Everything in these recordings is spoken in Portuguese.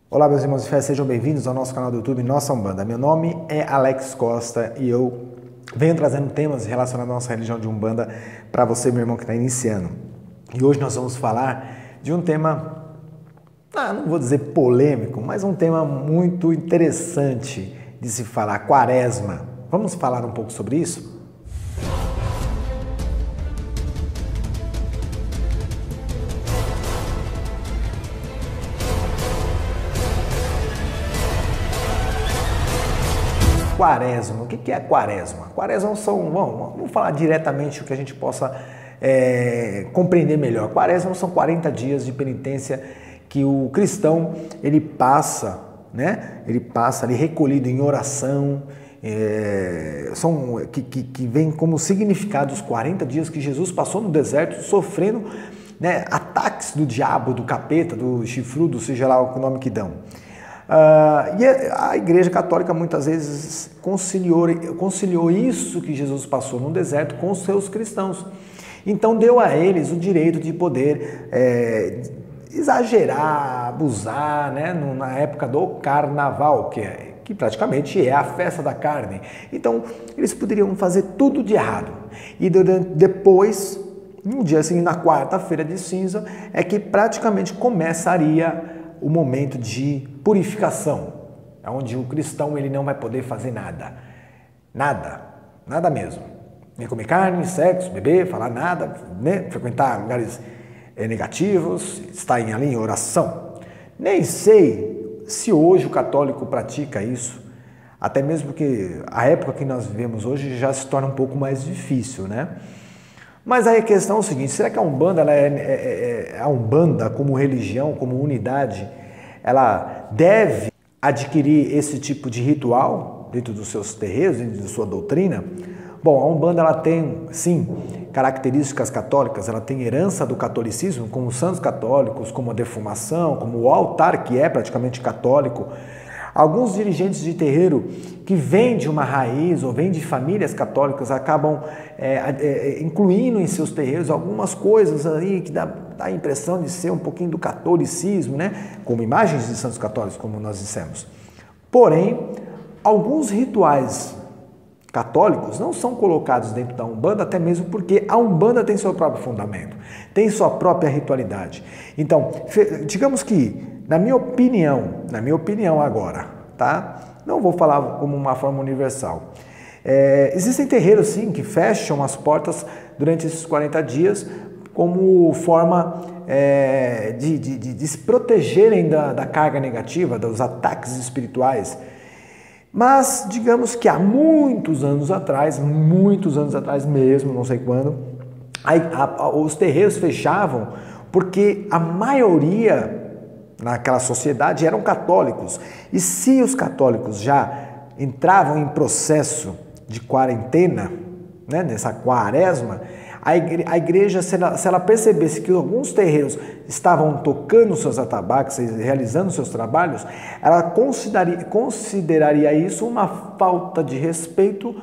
Olá, meus irmãos de fé, sejam bem-vindos ao nosso canal do YouTube Nossa Umbanda. Meu nome é Alex Costa e eu venho trazendo temas relacionados à nossa religião de Umbanda para você, meu irmão, que está iniciando. E hoje nós vamos falar de um tema, não vou dizer polêmico, mas um tema muito interessante de se falar, Quaresma. Vamos falar um pouco sobre isso? Quaresma. O que é Quaresma? Quaresma vamos falar diretamente o que a gente possa compreender melhor. Quaresma são 40 dias de penitência que o cristão ele passa, né? Ele passa ali recolhido em oração, que vem como significado os 40 dias que Jesus passou no deserto sofrendo, né, ataques do diabo, do capeta, do chifrudo, seja lá o nome que dão. E a Igreja Católica muitas vezes conciliou isso que Jesus passou no deserto com os seus cristãos. Então deu a eles o direito de poder exagerar, abusar, né, na época do carnaval, que praticamente é a festa da carne. Então eles poderiam fazer tudo de errado. E depois, no dia seguinte, na quarta-feira de cinza, é que praticamente começaria o momento de purificação, onde o cristão ele não vai poder fazer nada mesmo. Nem comer carne, sexo, beber, falar nada, né? Frequentar lugares negativos, estar ali em oração. Nem sei se hoje o católico pratica isso, até mesmo porque a época que nós vivemos hoje já se torna um pouco mais difícil, né? Mas aí a questão é o seguinte, será que a Umbanda, a Umbanda como religião, como unidade, ela deve adquirir esse tipo de ritual dentro dos seus terreiros, dentro da sua doutrina? Bom, a Umbanda ela tem, sim, características católicas, ela tem herança do catolicismo, como os santos católicos, como a defumação, como o altar, que é praticamente católico. Alguns dirigentes de terreiro que vêm de uma raiz ou vêm de famílias católicas acabam incluindo em seus terreiros algumas coisas ali que dá a impressão de ser um pouquinho do catolicismo, né? Como imagens de santos católicos, como nós dissemos. Porém, alguns rituais católicos não são colocados dentro da Umbanda, até mesmo porque a Umbanda tem seu próprio fundamento, tem sua própria ritualidade. Então, digamos que, na minha opinião agora, tá? Não vou falar como uma forma universal. Existem terreiros, sim, que fecham as portas durante esses 40 dias como forma de se protegerem da carga negativa, dos ataques espirituais. Mas, digamos que há muitos anos atrás mesmo, não sei quando, os terreiros fechavam porque a maioria naquela sociedade eram católicos. E se os católicos já entravam em processo de quarentena, né, nessa quaresma, a igreja, se ela percebesse que alguns terreiros estavam tocando seus atabaques, realizando seus trabalhos, ela consideraria isso uma falta de respeito,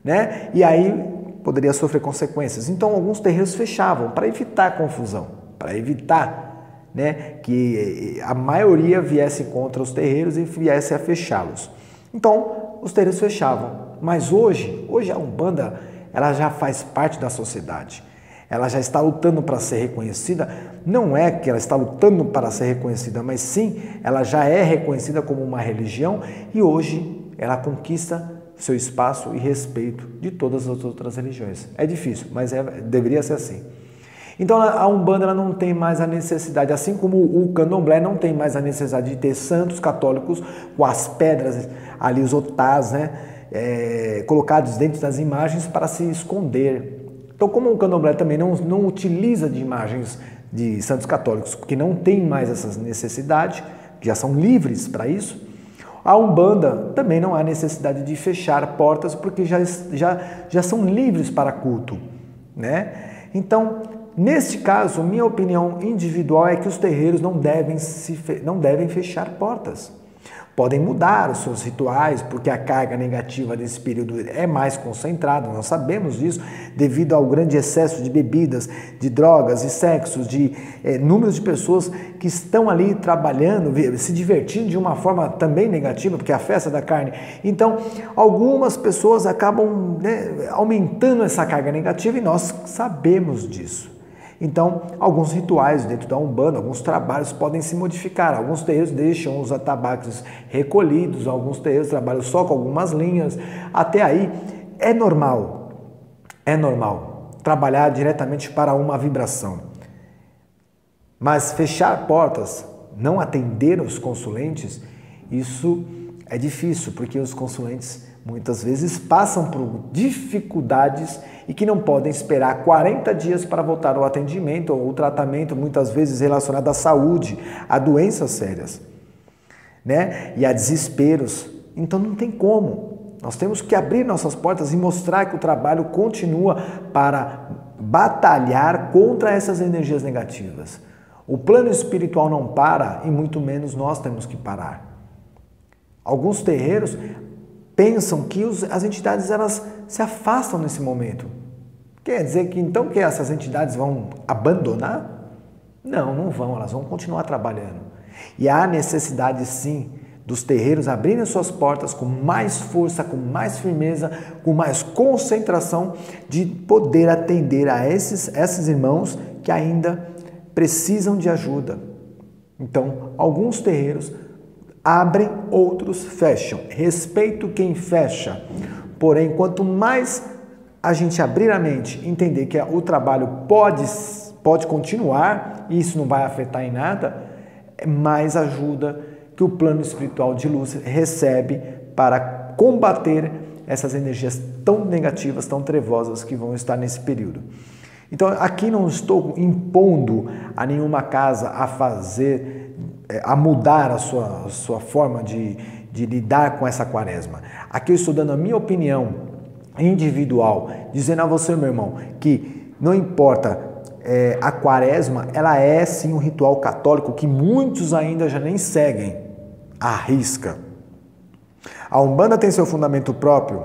né, e aí poderia sofrer consequências. Então alguns terreiros fechavam para evitar confusão, para evitar, né, que a maioria viesse contra os terreiros e viesse a fechá-los. Então, os terreiros fechavam. Mas hoje a Umbanda, ela já faz parte da sociedade. Ela já está lutando para ser reconhecida. Não é que ela está lutando para ser reconhecida, mas sim, ela já é reconhecida como uma religião e hoje ela conquista seu espaço e respeito de todas as outras religiões. É difícil, mas deveria ser assim. Então a Umbanda ela não tem mais a necessidade, assim como o Candomblé não tem mais a necessidade de ter santos católicos com as pedras ali, os otás, né, colocados dentro das imagens para se esconder. Então como o Candomblé também não utiliza de imagens de santos católicos, porque não tem mais essa necessidade, que já são livres para isso, a Umbanda também não há necessidade de fechar portas, porque já são livres para culto, né? Então, neste caso, minha opinião individual é que os terreiros não devem fechar portas. Podem mudar os seus rituais, porque a carga negativa desse período é mais concentrada, nós sabemos disso, devido ao grande excesso de bebidas, de drogas e sexos, de números de pessoas que estão ali trabalhando, se divertindo de uma forma também negativa, porque é a festa da carne. Então, algumas pessoas acabam, aumentando essa carga negativa e nós sabemos disso. Então, alguns rituais dentro da Umbanda, alguns trabalhos podem se modificar. Alguns terreiros deixam os atabaques recolhidos, alguns terreiros trabalham só com algumas linhas. Até aí, é normal trabalhar diretamente para uma vibração. Mas fechar portas, não atender os consulentes, isso é difícil, porque os consulentes muitas vezes passam por dificuldades e que não podem esperar 40 dias para voltar ao atendimento ou tratamento, muitas vezes relacionado à saúde, a doenças sérias, e a desesperos. Então não tem como. Nós temos que abrir nossas portas e mostrar que o trabalho continua para batalhar contra essas energias negativas. O plano espiritual não para e muito menos nós temos que parar. Alguns terreiros pensam que as entidades elas se afastam nesse momento. Quer dizer que então que essas entidades vão abandonar? Não, não vão, elas vão continuar trabalhando. E há necessidade sim dos terreiros abrirem suas portas com mais força, com mais firmeza, com mais concentração de poder atender a esses irmãos que ainda precisam de ajuda. Então, alguns terreiros abrem, outros fecham. Respeito quem fecha. Porém, quanto mais a gente abrir a mente, entender que o trabalho pode continuar, e isso não vai afetar em nada, mais ajuda que o plano espiritual de luz recebe para combater essas energias tão negativas, tão trevosas que vão estar nesse período. Então, aqui não estou impondo a nenhuma casa a mudar a sua forma de lidar com essa quaresma. Aqui eu estou dando a minha opinião individual, dizendo a você, meu irmão, que não importa, a quaresma, ela é sim um ritual católico que muitos ainda já nem seguem à risca. A Umbanda tem seu fundamento próprio,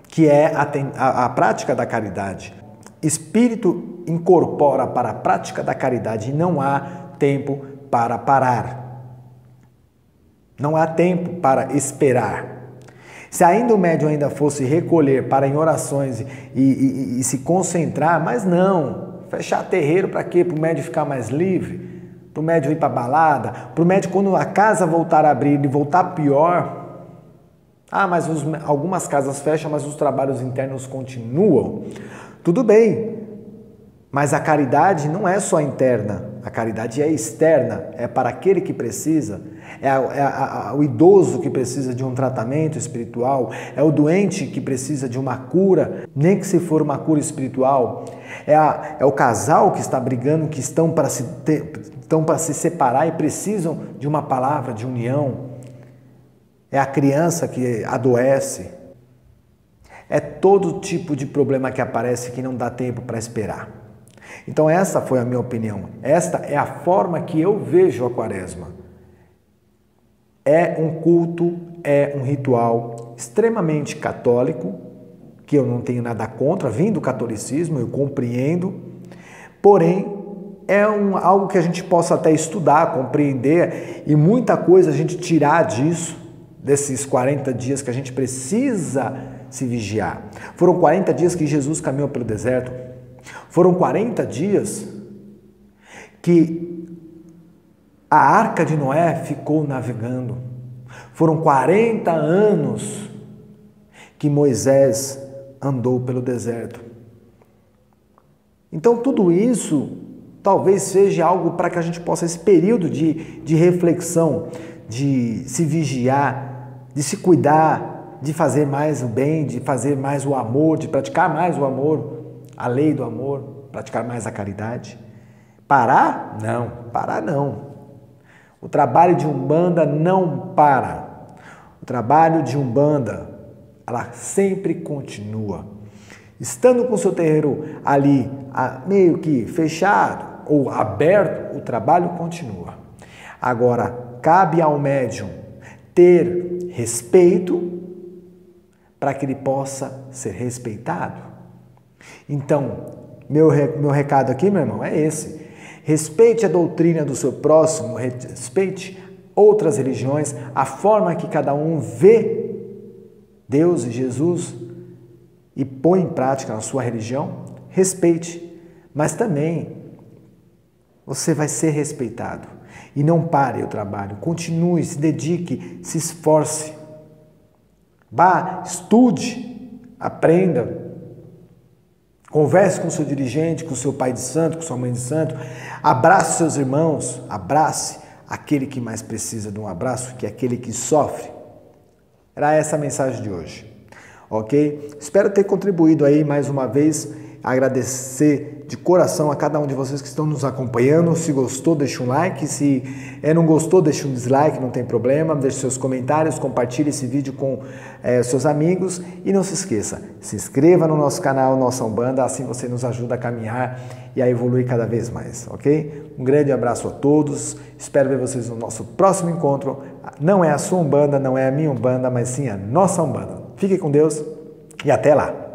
que é a prática da caridade. Espírito incorpora para a prática da caridade e não há tempo para parar. Não há tempo para esperar. Se ainda o médium ainda fosse recolher para em orações e se concentrar, mas não, fechar terreiro para quê? Para o médium ficar mais livre? Para o médium ir para a balada? Para o médium, quando a casa voltar a abrir, ele voltar pior? Mas algumas casas fecham, mas os trabalhos internos continuam. Tudo bem, mas a caridade não é só interna, a caridade é externa, é para aquele que precisa, é o idoso que precisa de um tratamento espiritual, é o doente que precisa de uma cura, nem que se for uma cura espiritual, é o casal que está brigando, que estão para se separar e precisam de uma palavra de união, é a criança que adoece, é todo tipo de problema que aparece que não dá tempo para esperar. Então essa foi a minha opinião. Esta é a forma que eu vejo a quaresma. É um culto, é um ritual extremamente católico, que eu não tenho nada contra, vim do catolicismo, eu compreendo, porém é algo que a gente possa até estudar, compreender e muita coisa a gente tirar disso, desses 40 dias que a gente precisa se vigiar. Foram 40 dias que Jesus caminhou pelo deserto. Foram 40 dias que a Arca de Noé ficou navegando. Foram 40 anos que Moisés andou pelo deserto. Então tudo isso talvez seja algo para que a gente possa, esse período de reflexão, de se vigiar, de se cuidar, de fazer mais o bem, de fazer mais o amor, de praticar mais o amor, a lei do amor, praticar mais a caridade. Parar? Não, parar não. O trabalho de Umbanda não para. O trabalho de Umbanda, ela sempre continua. Estando com o seu terreiro ali, meio que fechado ou aberto, o trabalho continua. Agora, cabe ao médium ter respeito para que ele possa ser respeitado. Então, meu recado aqui, meu irmão, é esse. Respeite a doutrina do seu próximo, respeite outras religiões, a forma que cada um vê Deus e Jesus e põe em prática na sua religião, respeite, mas também você vai ser respeitado. E não pare o trabalho, continue, se dedique, se esforce. Vá, estude, aprenda, converse com o seu dirigente, com o seu pai de santo, com sua mãe de santo, abrace seus irmãos, abrace aquele que mais precisa de um abraço, que é aquele que sofre. Era essa a mensagem de hoje, ok? Espero ter contribuído aí mais uma vez, agradecer de coração a cada um de vocês que estão nos acompanhando. Se gostou, deixa um like, se não gostou, deixa um dislike, não tem problema, deixe seus comentários, compartilhe esse vídeo com seus amigos e não se esqueça, se inscreva no nosso canal Nossa Umbanda, assim você nos ajuda a caminhar e a evoluir cada vez mais, ok? Um grande abraço a todos, espero ver vocês no nosso próximo encontro. Não é a sua Umbanda, não é a minha Umbanda, mas sim a nossa Umbanda. Fique com Deus e até lá!